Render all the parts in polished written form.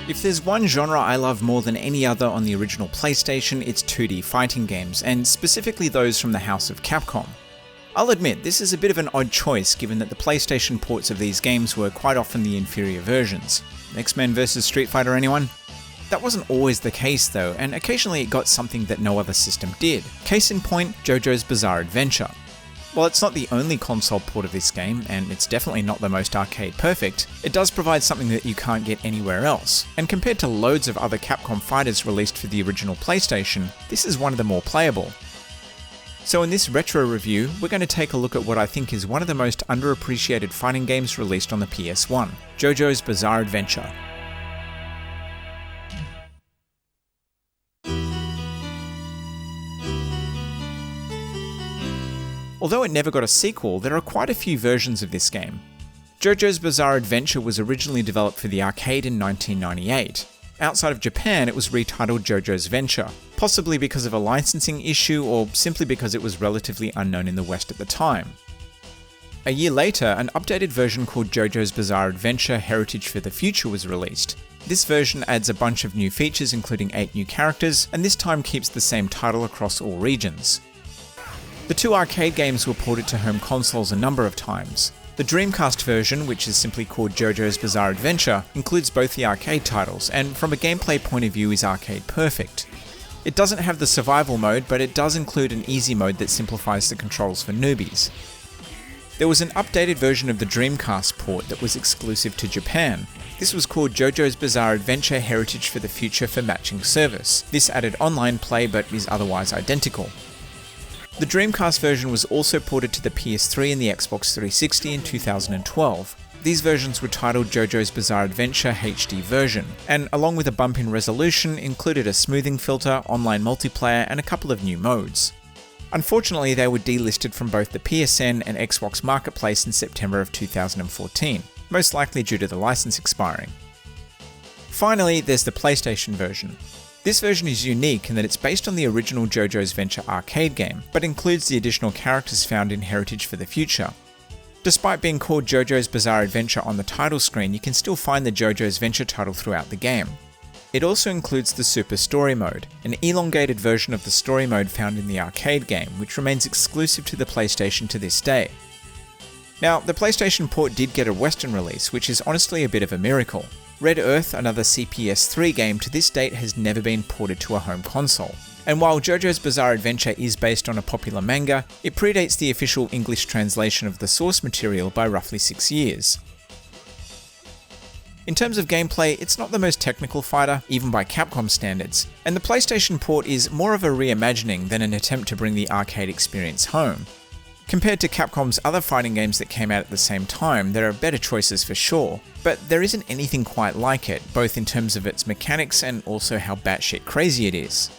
If there's one genre I love more than any other on the original PlayStation, it's 2D fighting games, and specifically those from the house of Capcom. I'll admit, this is a bit of an odd choice given that the PlayStation ports of these games were quite often the inferior versions. X-Men vs Street Fighter, anyone? That wasn't always the case though, and occasionally it got something that no other system did. Case in point, JoJo's Bizarre Adventure. While it's not the only console port of this game, and it's definitely not the most arcade perfect, it does provide something that you can't get anywhere else, and compared to loads of other Capcom fighters released for the original PlayStation, this is one of the more playable. So in this retro review, we're going to take a look at what I think is one of the most underappreciated fighting games released on the PS1, JoJo's Bizarre Adventure. Although it never got a sequel, there are quite a few versions of this game. JoJo's Bizarre Adventure was originally developed for the arcade in 1998. Outside of Japan, it was retitled JoJo's Venture, possibly because of a licensing issue or simply because it was relatively unknown in the West at the time. A year later, an updated version called JoJo's Bizarre Adventure Heritage for the Future was released. This version adds a bunch of new features including 8 new characters, and this time keeps the same title across all regions. The two arcade games were ported to home consoles a number of times. The Dreamcast version, which is simply called JoJo's Bizarre Adventure, includes both the arcade titles, and from a gameplay point of view is arcade perfect. It doesn't have the survival mode, but it does include an easy mode that simplifies the controls for newbies. There was an updated version of the Dreamcast port that was exclusive to Japan. This was called JoJo's Bizarre Adventure Heritage for the Future for Matching Service. This added online play but is otherwise identical. The Dreamcast version was also ported to the PS3 and the Xbox 360 in 2012. These versions were titled JoJo's Bizarre Adventure HD version, and along with a bump in resolution, included a smoothing filter, online multiplayer, and a couple of new modes. Unfortunately, they were delisted from both the PSN and Xbox Marketplace in September of 2014, most likely due to the license expiring. Finally, there's the PlayStation version. This version is unique in that it's based on the original JoJo's Venture arcade game, but includes the additional characters found in Heritage for the Future. Despite being called JoJo's Bizarre Adventure on the title screen, you can still find the JoJo's Venture title throughout the game. It also includes the Super Story Mode, an elongated version of the story mode found in the arcade game, which remains exclusive to the PlayStation to this day. Now, the PlayStation port did get a Western release, which is honestly a bit of a miracle. Red Earth, another CPS3 game, to this date has never been ported to a home console. And while JoJo's Bizarre Adventure is based on a popular manga, it predates the official English translation of the source material by roughly 6 years. In terms of gameplay, it's not the most technical fighter, even by Capcom standards, and the PlayStation port is more of a reimagining than an attempt to bring the arcade experience home. Compared to Capcom's other fighting games that came out at the same time, there are better choices for sure, but there isn't anything quite like it, both in terms of its mechanics and also how batshit crazy it is.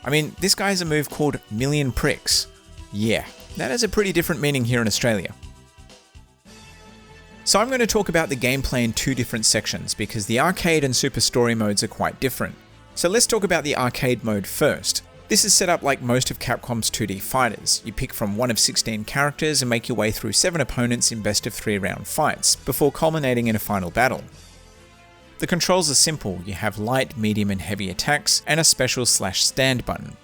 I mean, this guy has a move called Million Pricks. Yeah, that has a pretty different meaning here in Australia. So I'm going to talk about the gameplay in two different sections, because the arcade and Super Story modes are quite different. So let's talk about the arcade mode first. This is set up like most of Capcom's 2D fighters. You pick from one of 16 characters and make your way through 7 opponents in best of 3 round fights, before culminating in a final battle. The controls are simple. You have light, medium and heavy attacks, and a special /stand button.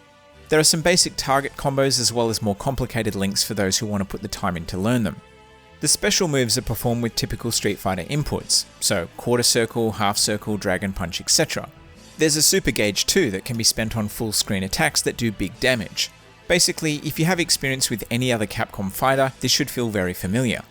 There are some basic target combos as well as more complicated links for those who want to put the time in to learn them. The special moves are performed with typical Street Fighter inputs, so quarter circle, half circle, dragon punch, etc. There's a super gauge too that can be spent on full screen attacks that do big damage. Basically, if you have experience with any other Capcom fighter, this should feel very familiar.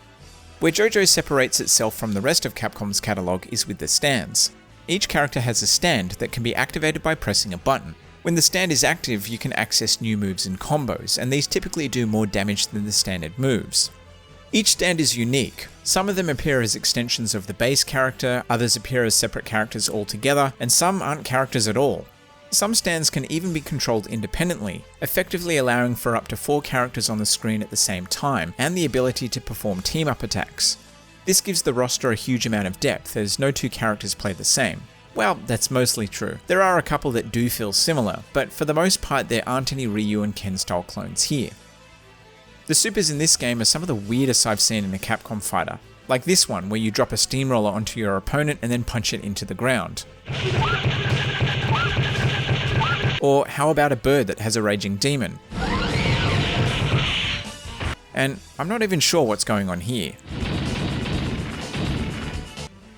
Where JoJo separates itself from the rest of Capcom's catalogue is with the stands. Each character has a stand that can be activated by pressing a button. When the stand is active, you can access new moves and combos, and these typically do more damage than the standard moves. Each stand is unique. Some of them appear as extensions of the base character, others appear as separate characters altogether, and some aren't characters at all. Some stands can even be controlled independently, effectively allowing for up to 4 characters on the screen at the same time, and the ability to perform team-up attacks. This gives the roster a huge amount of depth, as no 2 characters play the same. Well, that's mostly true. There are a couple that do feel similar, but for the most part there aren't any Ryu and Ken style clones here. The supers in this game are some of the weirdest I've seen in a Capcom fighter. like this one where you drop a steamroller onto your opponent and then punch it into the ground. Or how about a bird that has a raging demon? And I'm not even sure what's going on here.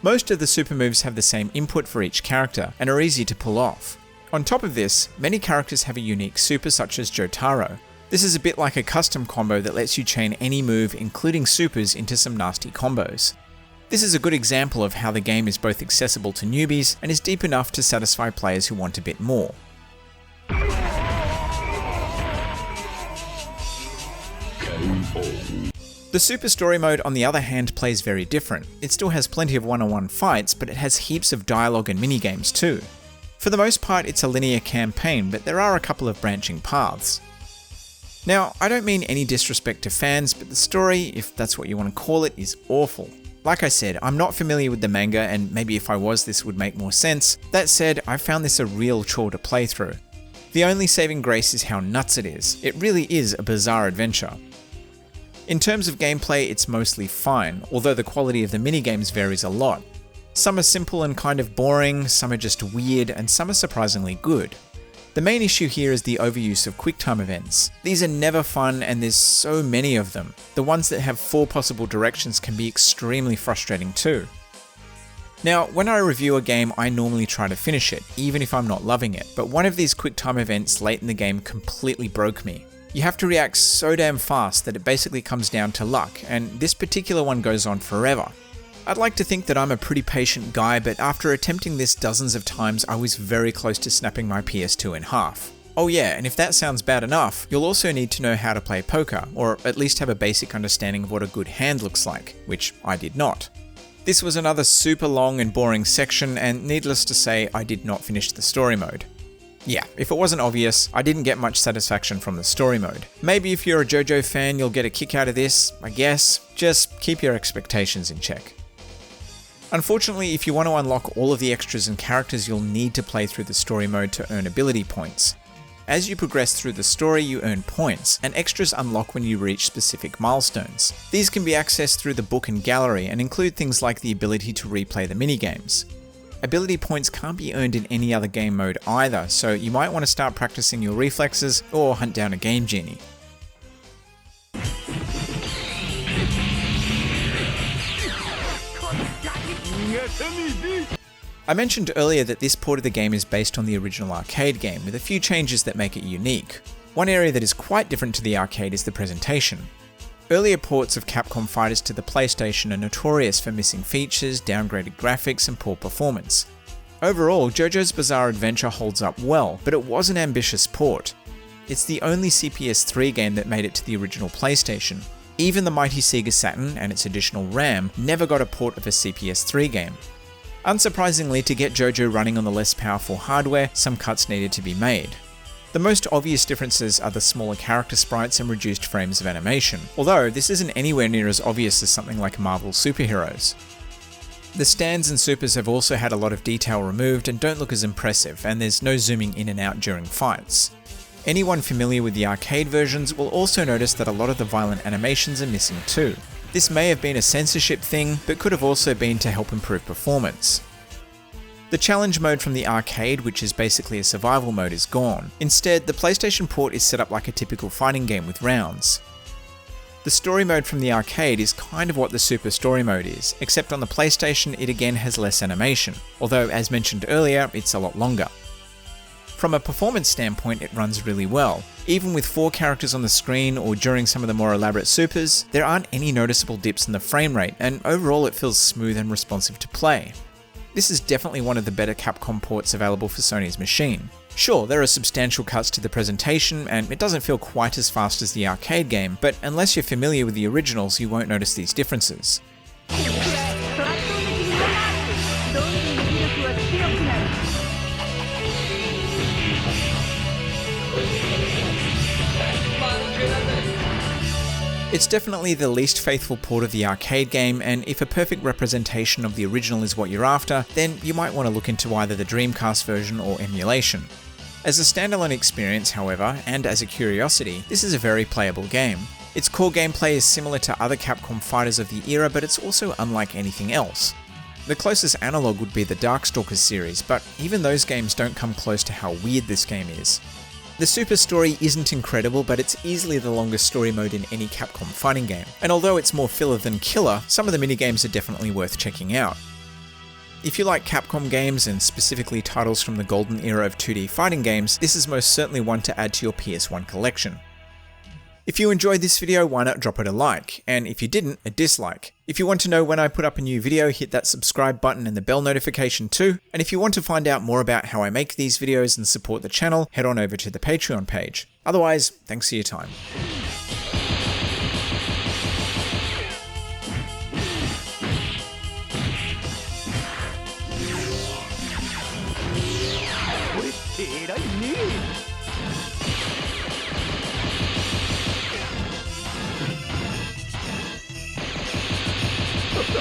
Most of the super moves have the same input for each character and are easy to pull off. On top of this, many characters have a unique super such as Jotaro. This is a bit like a custom combo that lets you chain any move, including supers, into some nasty combos. This is a good example of how the game is both accessible to newbies and is deep enough to satisfy players who want a bit more. The Super Story Mode, on the other hand, plays very different. It still has plenty of one-on-one fights, but it has heaps of dialogue and minigames too. For the most part, it's a linear campaign, but there are a couple of branching paths. Now, I don't mean any disrespect to fans, but the story, if that's what you want to call it, is awful. Like I said, I'm not familiar with the manga, and maybe if I was, this would make more sense. That said, I found this a real chore to play through. The only saving grace is how nuts it is. It really is a bizarre adventure. In terms of gameplay, it's mostly fine, although the quality of the minigames varies a lot. Some are simple and kind of boring, some are just weird, and some are surprisingly good. The main issue here is the overuse of QuickTime events. These are never fun and there's so many of them. The ones that have 4 possible directions can be extremely frustrating too. Now, when I review a game, I normally try to finish it, even if I'm not loving it, but one of these QuickTime events late in the game completely broke me. You have to react so damn fast that it basically comes down to luck, and this particular one goes on forever. I'd like to think that I'm a pretty patient guy, but after attempting this dozens of times, I was very close to snapping my PS2 in half. Oh yeah, and if that sounds bad enough, you'll also need to know how to play poker, or at least have a basic understanding of what a good hand looks like, which I did not. This was another super long and boring section, and needless to say, I did not finish the story mode. Yeah, if it wasn't obvious, I didn't get much satisfaction from the story mode. Maybe if you're a JoJo fan, you'll get a kick out of this, I guess. Just keep your expectations in check. Unfortunately, if you want to unlock all of the extras and characters, you'll need to play through the story mode to earn ability points. As you progress through the story, you earn points, and extras unlock when you reach specific milestones. These can be accessed through the book and gallery, and include things like the ability to replay the minigames. Ability points can't be earned in any other game mode either, so you might want to start practicing your reflexes or hunt down a Game Genie. I mentioned earlier that this port of the game is based on the original arcade game, with a few changes that make it unique. One area that is quite different to the arcade is the presentation. Earlier ports of Capcom fighters to the PlayStation are notorious for missing features, downgraded graphics, and poor performance. Overall, JoJo's Bizarre Adventure holds up well, but it was an ambitious port. It's the only CPS3 game that made it to the original PlayStation. Even the mighty Sega Saturn and its additional RAM never got a port of a CPS3 game. Unsurprisingly, to get JoJo running on the less powerful hardware, some cuts needed to be made. The most obvious differences are the smaller character sprites and reduced frames of animation, although this isn't anywhere near as obvious as something like Marvel superheroes. The stands and supers have also had a lot of detail removed and don't look as impressive, and there's no zooming in and out during fights. Anyone familiar with the arcade versions will also notice that a lot of the violent animations are missing too. This may have been a censorship thing, but could have also been to help improve performance. The challenge mode from the arcade, which is basically a survival mode, is gone. Instead, the PlayStation port is set up like a typical fighting game with rounds. The story mode from the arcade is kind of what the Super Story mode is, except on the PlayStation it again has less animation, although as mentioned earlier, it's a lot longer. From a performance standpoint, it runs really well. Even with 4 characters on the screen or during some of the more elaborate supers, there aren't any noticeable dips in the frame rate, and overall it feels smooth and responsive to play. This is definitely one of the better Capcom ports available for Sony's machine. Sure, there are substantial cuts to the presentation, and it doesn't feel quite as fast as the arcade game, but unless you're familiar with the originals, you won't notice these differences. It's definitely the least faithful port of the arcade game, and if a perfect representation of the original is what you're after, then you might want to look into either the Dreamcast version or emulation. As a standalone experience, however, and as a curiosity, this is a very playable game. Its core gameplay is similar to other Capcom fighters of the era, but it's also unlike anything else. The closest analogue would be the Darkstalkers series, but even those games don't come close to how weird this game is. The Super story isn't incredible, but it's easily the longest story mode in any Capcom fighting game, and although it's more filler than killer, some of the minigames are definitely worth checking out. If you like Capcom games, and specifically titles from the golden era of 2D fighting games, this is most certainly one to add to your PS1 collection. If you enjoyed this video, why not drop it a like, and if you didn't, a dislike. If you want to know when I put up a new video, hit that subscribe button and the bell notification too, and if you want to find out more about how I make these videos and support the channel, head on over to the Patreon page. Otherwise, thanks for your time.